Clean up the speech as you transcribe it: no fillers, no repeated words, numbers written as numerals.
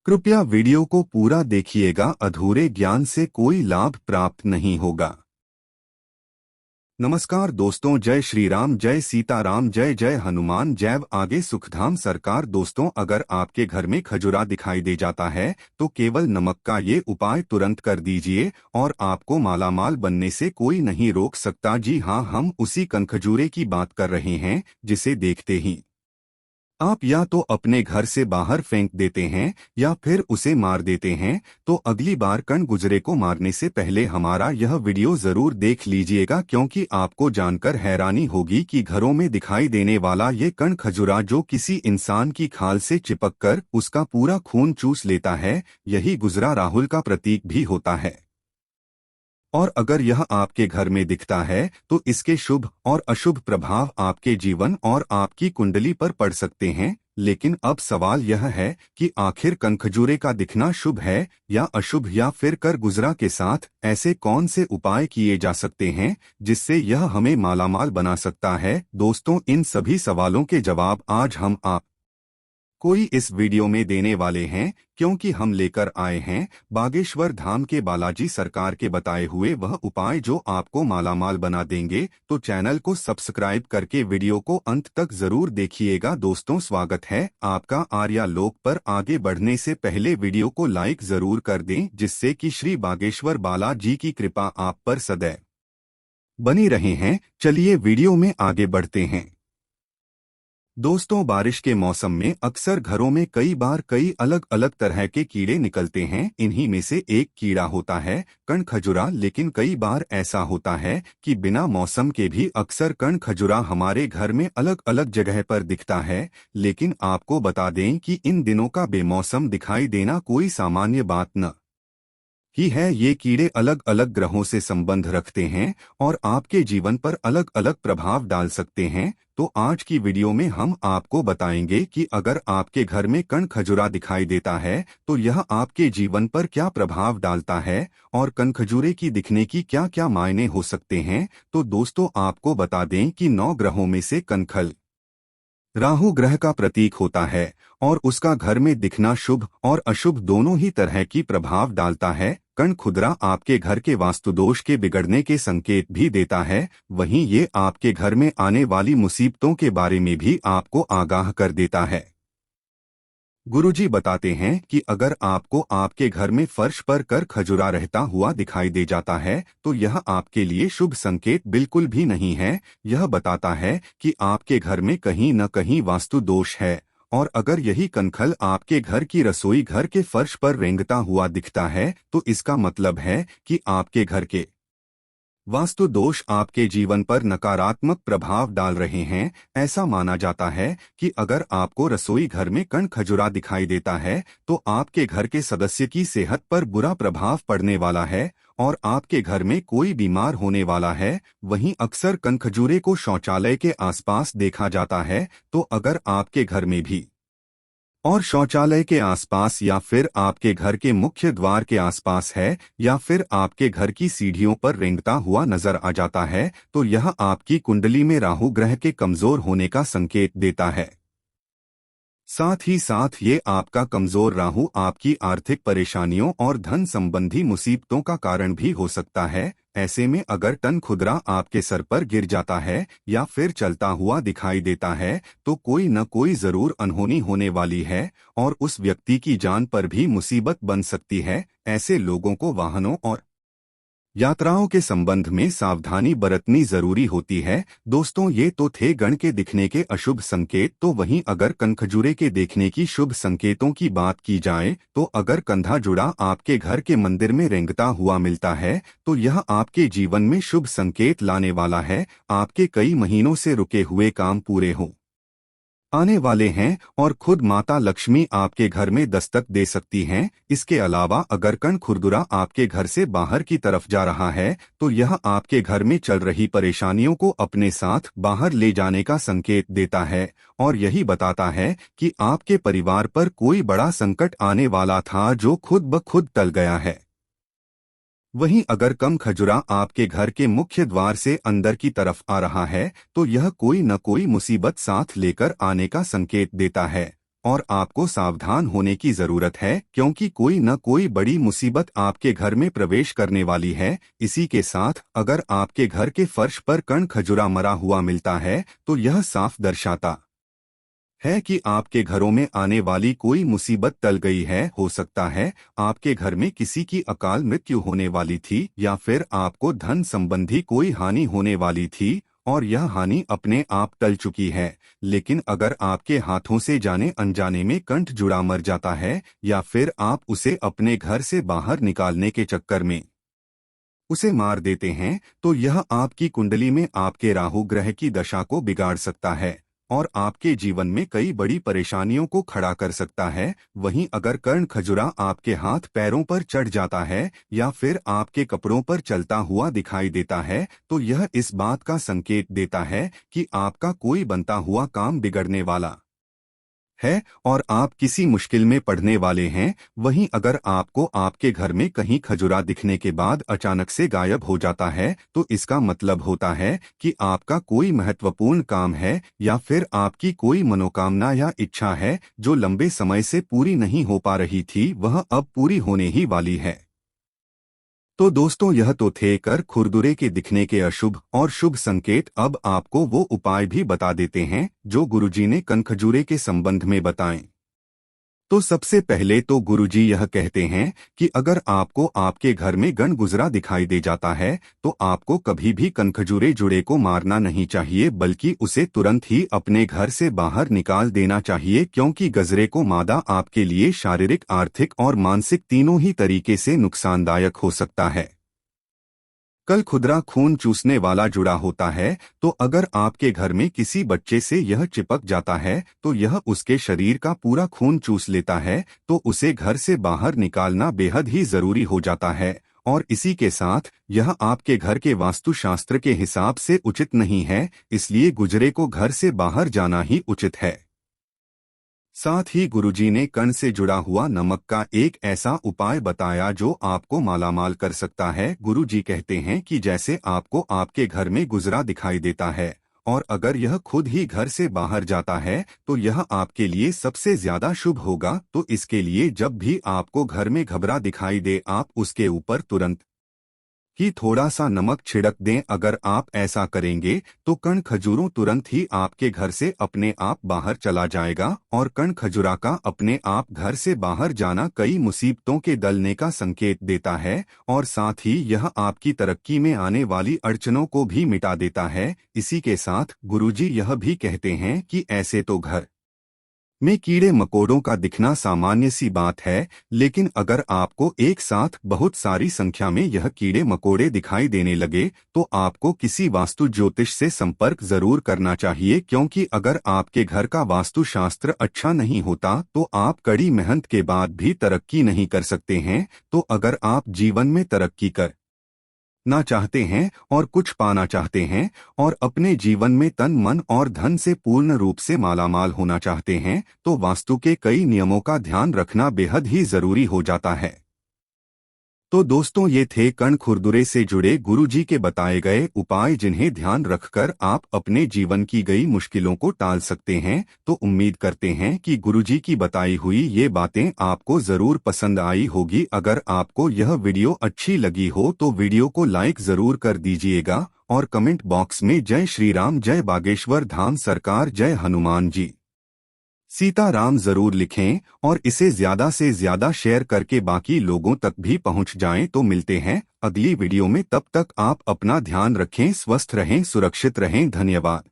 कृपया वीडियो को पूरा देखिएगा, अधूरे ज्ञान से कोई लाभ प्राप्त नहीं होगा। नमस्कार दोस्तों, जय श्री राम, जय सीताराम, जय जय हनुमान, जय आगे सुखधाम सरकार। दोस्तों, अगर आपके घर में खजुरा दिखाई दे जाता है तो केवल नमक का ये उपाय तुरंत कर दीजिए और आपको मालामाल बनने से कोई नहीं रोक सकता। जी हाँ, हम उसी कनखजूरे की बात कर रहे हैं जिसे देखते ही आप या तो अपने घर से बाहर फेंक देते हैं या फिर उसे मार देते हैं। तो अगली बार कण गुजरे को मारने से पहले हमारा यह वीडियो जरूर देख लीजिएगा, क्योंकि आपको जानकर हैरानी होगी कि घरों में दिखाई देने वाला ये कण खजुरा जो किसी इंसान की खाल से चिपककर उसका पूरा खून चूस लेता है, यही गुजरा राहुल का प्रतीक भी होता है। और अगर यह आपके घर में दिखता है तो इसके शुभ और अशुभ प्रभाव आपके जीवन और आपकी कुंडली पर पड़ सकते हैं। लेकिन अब सवाल यह है कि आखिर कनखजूरे का दिखना शुभ है या अशुभ, या फिर कर गुजरा के साथ ऐसे कौन से उपाय किए जा सकते हैं जिससे यह हमें मालामाल बना सकता है। दोस्तों, इन सभी सवालों के जवाब आज हम आप कोई इस वीडियो में देने वाले हैं, क्योंकि हम लेकर आए हैं बागेश्वर धाम के बालाजी सरकार के बताए हुए वह उपाय जो आपको मालामाल बना देंगे। तो चैनल को सब्सक्राइब करके वीडियो को अंत तक जरूर देखिएगा। दोस्तों, स्वागत है आपका आर्या लोक पर। आगे बढ़ने से पहले वीडियो को लाइक जरूर कर दें, जिससे कि श्री बागेश्वर बालाजी की कृपा आप पर सदैव बनी रहे हैं। चलिए वीडियो में आगे बढ़ते हैं। दोस्तों, बारिश के मौसम में अक्सर घरों में कई बार कई अलग अलग तरह के कीड़े निकलते हैं। इन्हीं में से एक कीड़ा होता है कणखजुरा। लेकिन कई बार ऐसा होता है कि बिना मौसम के भी अक्सर कणखजुरा हमारे घर में अलग अलग जगह पर दिखता है। लेकिन आपको बता दें कि इन दिनों का बेमौसम दिखाई देना कोई सामान्य बात न ही है। ये कीड़े अलग अलग ग्रहों से संबंध रखते हैं और आपके जीवन पर अलग अलग प्रभाव डाल सकते हैं। तो आज की वीडियो में हम आपको बताएंगे कि अगर आपके घर में कणखजुरा दिखाई देता है तो यह आपके जीवन पर क्या प्रभाव डालता है और कणखजूरे की दिखने की क्या क्या मायने हो सकते हैं। तो दोस्तों, आपको बता दें कि 9 ग्रहों में से कनखल राहु ग्रह का प्रतीक होता है और उसका घर में दिखना शुभ और अशुभ दोनों ही तरह की प्रभाव डालता है। कणखुदरा आपके घर के वास्तुदोष के बिगड़ने के संकेत भी देता है। वहीं ये आपके घर में आने वाली मुसीबतों के बारे में भी आपको आगाह कर देता है। गुरुजी बताते हैं कि अगर आपको आपके घर में फर्श पर कर खजुरा रहता हुआ दिखाई दे जाता है तो यह आपके लिए शुभ संकेत बिल्कुल भी नहीं है। यह बताता है कि आपके घर में कहीं न कहीं वास्तु दोष है। और अगर यही कनखल आपके घर की रसोई घर के फर्श पर रेंगता हुआ दिखता है तो इसका मतलब है कि आपके घर के वास्तु दोष आपके जीवन पर नकारात्मक प्रभाव डाल रहे हैं। ऐसा माना जाता है कि अगर आपको रसोई घर में कणखजुरा दिखाई देता है तो आपके घर के सदस्य की सेहत पर बुरा प्रभाव पड़ने वाला है और आपके घर में कोई बीमार होने वाला है। वहीं अक्सर कणखजूरे को शौचालय के आसपास देखा जाता है। तो अगर आपके घर में भी और शौचालय के आसपास या फिर आपके घर के मुख्य द्वार के आसपास है या फिर आपके घर की सीढ़ियों पर रेंगता हुआ नजर आ जाता है तो यह आपकी कुंडली में राहु ग्रह के कमजोर होने का संकेत देता है। साथ ही साथ ये आपका कमजोर राहु आपकी आर्थिक परेशानियों और धन संबंधी मुसीबतों का कारण भी हो सकता है। ऐसे में अगर टन खुदरा आपके सर पर गिर जाता है या फिर चलता हुआ दिखाई देता है तो कोई न कोई जरूर अनहोनी होने वाली है और उस व्यक्ति की जान पर भी मुसीबत बन सकती है। ऐसे लोगों को वाहनों और यात्राओं के संबंध में सावधानी बरतनी जरूरी होती है। दोस्तों, ये तो थे गण के दिखने के अशुभ संकेत। तो वहीं अगर कनखजूरे के देखने की शुभ संकेतों की बात की जाए तो अगर कंधा जुड़ा आपके घर के मंदिर में रेंगता हुआ मिलता है तो यह आपके जीवन में शुभ संकेत लाने वाला है। आपके कई महीनों से रुके हुए काम पूरे हों आने वाले हैं और खुद माता लक्ष्मी आपके घर में दस्तक दे सकती हैं। इसके अलावा अगर कण खुरदुरा आपके घर से बाहर की तरफ जा रहा है तो यह आपके घर में चल रही परेशानियों को अपने साथ बाहर ले जाने का संकेत देता है और यही बताता है कि आपके परिवार पर कोई बड़ा संकट आने वाला था जो खुद ब खुद टल गया है। वहीं अगर कम खजुरा आपके घर के मुख्य द्वार से अंदर की तरफ आ रहा है तो यह कोई न कोई मुसीबत साथ लेकर आने का संकेत देता है। और आपको सावधान होने की जरूरत है क्योंकि कोई न कोई बड़ी मुसीबत आपके घर में प्रवेश करने वाली है। इसी के साथ अगर आपके घर के फर्श पर कण खजुरा मरा हुआ मिलता है तो यह साफ दर्शाता है कि आपके घरों में आने वाली कोई मुसीबत टल गई है। हो सकता है आपके घर में किसी की अकाल मृत्यु होने वाली थी या फिर आपको धन संबंधी कोई हानि होने वाली थी और यह हानि अपने आप टल चुकी है। लेकिन अगर आपके हाथों से जाने अनजाने में कंठ जुड़ा मर जाता है या फिर आप उसे अपने घर से बाहर निकालने के चक्कर में उसे मार देते हैं तो यह आपकी कुंडली में आपके राहु ग्रह की दशा को बिगाड़ सकता है और आपके जीवन में कई बड़ी परेशानियों को खड़ा कर सकता है। वहीं अगर कर्ण खजुरा आपके हाथ पैरों पर चढ़ जाता है या फिर आपके कपड़ों पर चलता हुआ दिखाई देता है तो यह इस बात का संकेत देता है कि आपका कोई बनता हुआ काम बिगड़ने वाला है और आप किसी मुश्किल में पड़ने वाले हैं। वहीं अगर आपको आपके घर में कहीं खजुरा दिखने के बाद अचानक से गायब हो जाता है तो इसका मतलब होता है कि आपका कोई महत्वपूर्ण काम है या फिर आपकी कोई मनोकामना या इच्छा है जो लंबे समय से पूरी नहीं हो पा रही थी, वह अब पूरी होने ही वाली है। तो दोस्तों, यह तो थे कर खुरदुरे के दिखने के अशुभ और शुभ संकेत। अब आपको वो उपाय भी बता देते हैं जो गुरुजी ने कनखजूरे के संबंध में बताएं। तो सबसे पहले तो गुरुजी यह कहते हैं कि अगर आपको आपके घर में गण गुजरा दिखाई दे जाता है तो आपको कभी भी कनखजूरे जुड़े को मारना नहीं चाहिए, बल्कि उसे तुरंत ही अपने घर से बाहर निकाल देना चाहिए, क्योंकि गजरे को मादा आपके लिए शारीरिक, आर्थिक और मानसिक तीनों ही तरीके से नुकसानदायक हो सकता है। कल खुदरा खून चूसने वाला जुड़ा होता है तो अगर आपके घर में किसी बच्चे से यह चिपक जाता है तो यह उसके शरीर का पूरा खून चूस लेता है, तो उसे घर से बाहर निकालना बेहद ही जरूरी हो जाता है। और इसी के साथ यह आपके घर के वास्तुशास्त्र के हिसाब से उचित नहीं है, इसलिए गुजरे को घर से बाहर जाना ही उचित है। साथ ही गुरुजी ने कण से जुड़ा हुआ नमक का एक ऐसा उपाय बताया जो आपको मालामाल कर सकता है। गुरुजी कहते हैं कि जैसे आपको आपके घर में गुजरा दिखाई देता है और अगर यह खुद ही घर से बाहर जाता है तो यह आपके लिए सबसे ज्यादा शुभ होगा। तो इसके लिए जब भी आपको घर में घबरा दिखाई दे, आप उसके ऊपर तुरंत ही थोड़ा सा नमक छिड़क दें। अगर आप ऐसा करेंगे तो कण खजूरों तुरंत ही आपके घर से अपने आप बाहर चला जाएगा और कण खजूरा का अपने आप घर से बाहर जाना कई मुसीबतों के टलने का संकेत देता है और साथ ही यह आपकी तरक्की में आने वाली अड़चनों को भी मिटा देता है। इसी के साथ गुरुजी यह भी कहते हैं कि ऐसे तो घर में कीड़े मकोड़ों का दिखना सामान्य सी बात है, लेकिन अगर आपको एक साथ बहुत सारी संख्या में यह कीड़े मकोड़े दिखाई देने लगे तो आपको किसी वास्तु ज्योतिष से संपर्क जरूर करना चाहिए, क्योंकि अगर आपके घर का वास्तुशास्त्र अच्छा नहीं होता तो आप कड़ी मेहनत के बाद भी तरक्की नहीं कर सकते हैं। तो अगर आप जीवन में तरक्की कर ना चाहते हैं और कुछ पाना चाहते हैं और अपने जीवन में तन, मन और धन से पूर्ण रूप से मालामाल होना चाहते हैं तो वास्तु के कई नियमों का ध्यान रखना बेहद ही जरूरी हो जाता है। तो दोस्तों, ये थे कण खुरदुरे से जुड़े गुरुजी के बताए गए उपाय, जिन्हें ध्यान रखकर आप अपने जीवन की गई मुश्किलों को टाल सकते हैं। तो उम्मीद करते हैं कि गुरुजी की बताई हुई ये बातें आपको जरूर पसंद आई होगी। अगर आपको यह वीडियो अच्छी लगी हो तो वीडियो को लाइक जरूर कर दीजिएगा और कमेंट बॉक्स में जय श्री राम, जय बागेश्वर धाम सरकार, जय हनुमान जी सीताराम जरूर लिखें और इसे ज्यादा से ज्यादा शेयर करके बाकी लोगों तक भी पहुंच जाएं। तो मिलते हैं अगली वीडियो में, तब तक आप अपना ध्यान रखें, स्वस्थ रहें, सुरक्षित रहें। धन्यवाद।